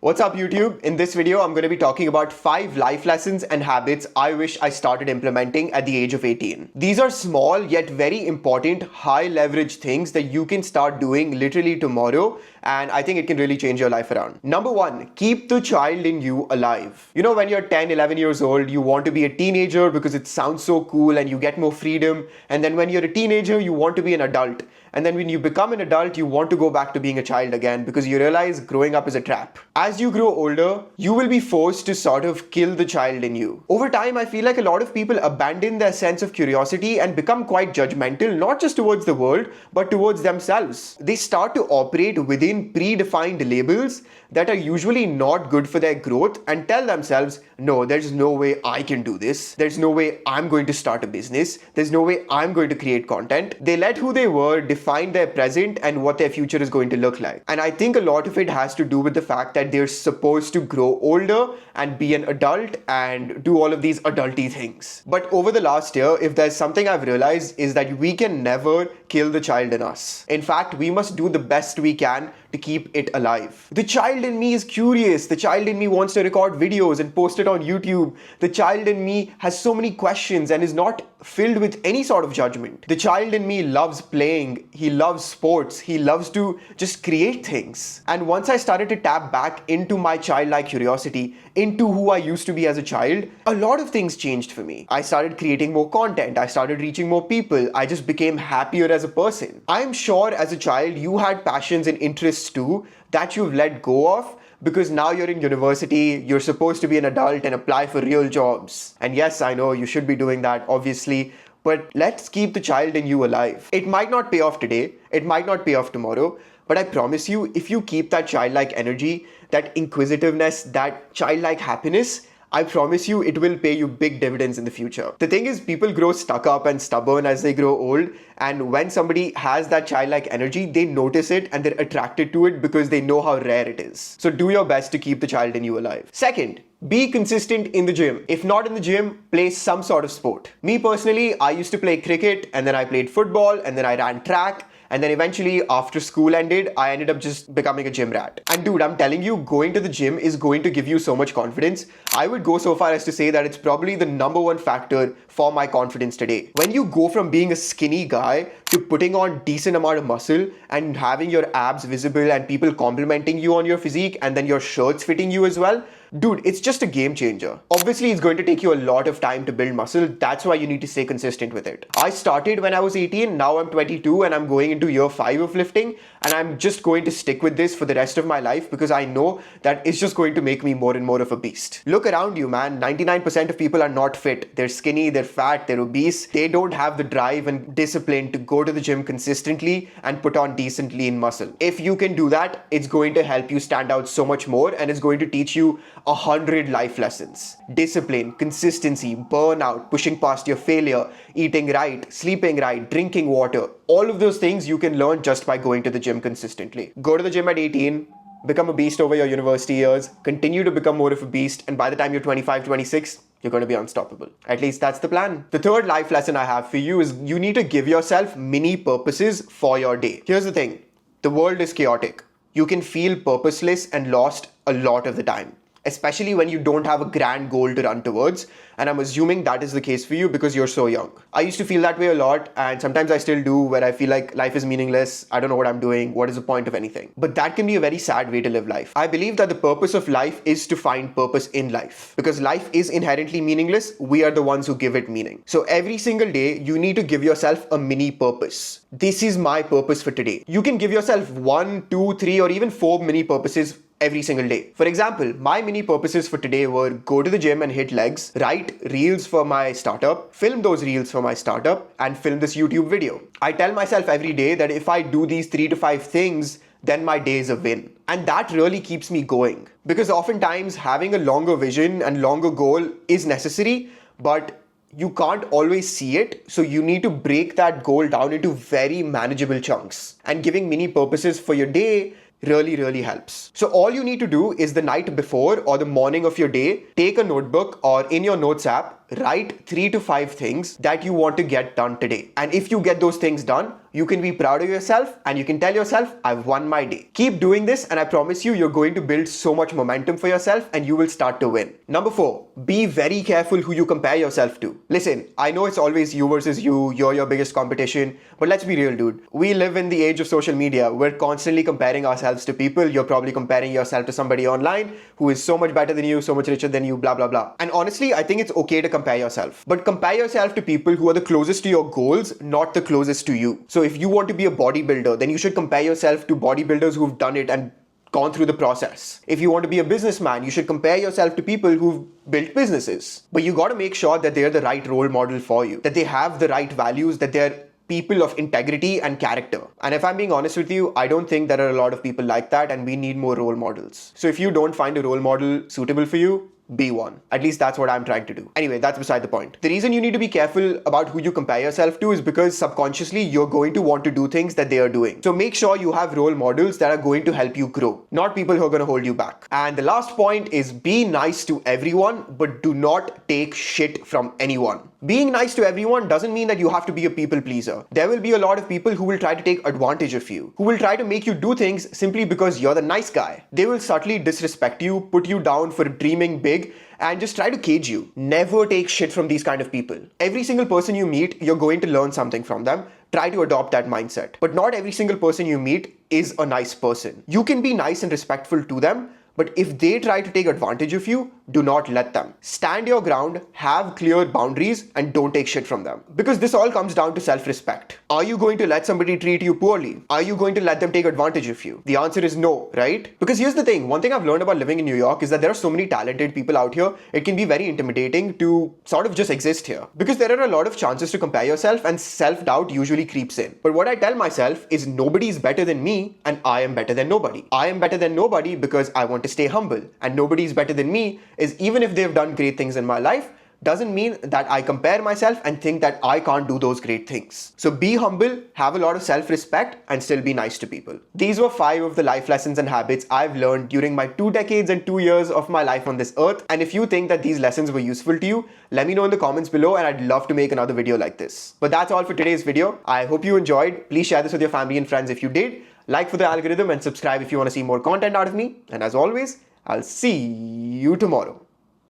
What's up YouTube? In this video, I'm going to be talking about 5 life lessons and habits I wish I started implementing at the age of 18. These are small yet very important high leverage things that you can start doing literally tomorrow, and I think it can really change your life around. Number 1, keep the child in you alive. You know, when you're 10, 11 years old, you want to be a teenager because it sounds so cool and you get more freedom. And then when you're a teenager, you want to be an adult. And then when you become an adult, you want to go back to being a child again because you realize growing up is a trap. As you grow older, you will be forced to sort of kill the child in you. Over time, I feel like a lot of people abandon their sense of curiosity and become quite judgmental, not just towards the world, but towards themselves. They start to operate within predefined labels that are usually not good for their growth and tell themselves, no, there's no way I can do this. There's no way I'm going to start a business. There's no way I'm going to create content. They let who they were define their present and what their future is going to look like. And I think a lot of it has to do with the fact that they're supposed to grow older and be an adult and do all of these adulty things. But over the last year, if there's something I've realized is that we can never kill the child in us. In fact, we must do the best we can to keep it alive. The child in me is curious. The child in me wants to record videos and post it on YouTube. The child in me has so many questions and is not filled with any sort of judgment. The child in me loves playing. He loves sports. He loves to just create things. And once I started to tap back into my childlike curiosity, into who I used to be as a child, a lot of things changed for me. I started creating more content. I started reaching more people. I just became happier as a person. I'm sure as a child, you had passions and interests too that you've let go of because now you're in university, you're supposed to be an adult and apply for real jobs. And yes, I know you should be doing that, obviously, but let's keep the child in you alive. It might not pay off today, it might not pay off tomorrow, but I promise you, if you keep that childlike energy, that inquisitiveness, that childlike happiness, I promise you it will pay you big dividends in the future. The thing is, people grow stuck up and stubborn as they grow old, and when somebody has that childlike energy, they notice it and they're attracted to it because they know how rare it is. So do your best to keep the child in you alive. Second, be consistent in the gym. If not in the gym, play some sort of sport. Me personally, I used to play cricket, and then I played football, and then I ran track. And then eventually, after school ended, I ended up just becoming a gym rat. And dude, I'm telling you, going to the gym is going to give you so much confidence. I would go so far as to say that it's probably the #1 factor for my confidence today. When you go from being a skinny guy to putting on decent amount of muscle and having your abs visible and people complimenting you on your physique and then your shirts fitting you as well, dude, it's just a game changer. Obviously, it's going to take you a lot of time to build muscle. That's why you need to stay consistent with it. I started when I was 18, now I'm 22 and I'm going into year 5 of lifting, and I'm just going to stick with this for the rest of my life because I know that it's just going to make me more and more of a beast. Look around you, man. 99% of people are not fit. They're skinny, they're fat, they're obese. They don't have the drive and discipline to go to the gym consistently and put on decent lean muscle. If you can do that, it's going to help you stand out so much more, and it's going to teach you 100 life lessons. Discipline, consistency, burnout, pushing past your failure, eating right, sleeping right, drinking water. All of those things you can learn just by going to the gym consistently. Go to the gym at 18, become a beast over your university years, continue to become more of a beast, and by the time you're 25, 26, you're going to be unstoppable. At least that's the plan. The third life lesson I have for you is you need to give yourself mini purposes for your day. Here's the thing. The world is chaotic. You can feel purposeless and lost a lot of the time, especially when you don't have a grand goal to run towards. And I'm assuming that is the case for you because you're so young. I used to feel that way a lot, and sometimes I still do, where I feel like life is meaningless. I don't know what I'm doing. What is the point of anything? But that can be a very sad way to live life. I believe that the purpose of life is to find purpose in life, because life is inherently meaningless. We are the ones who give it meaning. So every single day, you need to give yourself a mini purpose. This is my purpose for today. You can give yourself 1, 2, 3, or even 4 mini purposes every single day. For example, my mini purposes for today were go to the gym and hit legs, write reels for my startup, film those reels for my startup, and film this YouTube video. I tell myself every day that if I do these 3 to 5 things, then my day is a win. And that really keeps me going. Because oftentimes having a longer vision and longer goal is necessary, but you can't always see it. So you need to break that goal down into very manageable chunks. And giving mini purposes for your day really helps. So all you need to do is the night before or the morning of your day, take a notebook or in your notes app, write 3 to 5 things that you want to get done today. And if you get those things done, you can be proud of yourself and you can tell yourself, I've won my day. Keep doing this and I promise you, you're going to build so much momentum for yourself and you will start to win. Number 4, be very careful who you compare yourself to. Listen, I know it's always you versus you, you're your biggest competition, but let's be real, dude. We live in the age of social media. We're constantly comparing ourselves to people. You're probably comparing yourself to somebody online who is so much better than you, so much richer than you, blah, blah, blah. And honestly, I think it's okay to compare yourself, but compare yourself to people who are the closest to your goals, not the closest to you. So if you want to be a bodybuilder, then you should compare yourself to bodybuilders who've done it and gone through the process. If you want to be a businessman, you should compare yourself to people who've built businesses. But you got to make sure that they're the right role model for you, that they have the right values, that they're people of integrity and character. And if I'm being honest with you, I don't think there are a lot of people like that, and we need more role models. So if you don't find a role model suitable for you, be one. At least that's what I'm trying to do. Anyway, that's beside the point. The reason you need to be careful about who you compare yourself to is because subconsciously you're going to want to do things that they are doing. So make sure you have role models that are going to help you grow, not people who are going to hold you back. And the last point is be nice to everyone, but do not take shit from anyone. Being nice to everyone doesn't mean that you have to be a people pleaser. There will be a lot of people who will try to take advantage of you, who will try to make you do things simply because you're the nice guy. They will subtly disrespect you, put you down for dreaming big, and just try to cage you. Never take shit from these kind of people. Every single person you meet, you're going to learn something from them. Try to adopt that mindset. But not every single person you meet is a nice person. You can be nice and respectful to them, but if they try to take advantage of you, do not let them. Stand your ground, have clear boundaries, and don't take shit from them. Because this all comes down to self-respect. Are you going to let somebody treat you poorly? Are you going to let them take advantage of you? The answer is no, right? Because here's the thing, one thing I've learned about living in New York is that there are so many talented people out here, it can be very intimidating to sort of just exist here. Because there are a lot of chances to compare yourself and self-doubt usually creeps in. But what I tell myself is nobody is better than me and I am better than nobody. I am better than nobody because I want to stay humble, and nobody is better than me is even if they've done great things in my life, doesn't mean that I compare myself and think that I can't do those great things. So be humble, have a lot of self-respect, and still be nice to people. These were 5 of the life lessons and habits I've learned during my 2 decades and 2 years of my life on this earth. And if you think that these lessons were useful to you, let me know in the comments below and I'd love to make another video like this. But that's all for today's video. I hope you enjoyed. Please share this with your family and friends if you did. Like for the algorithm and subscribe if you want to see more content out of me. And as always, I'll see you tomorrow.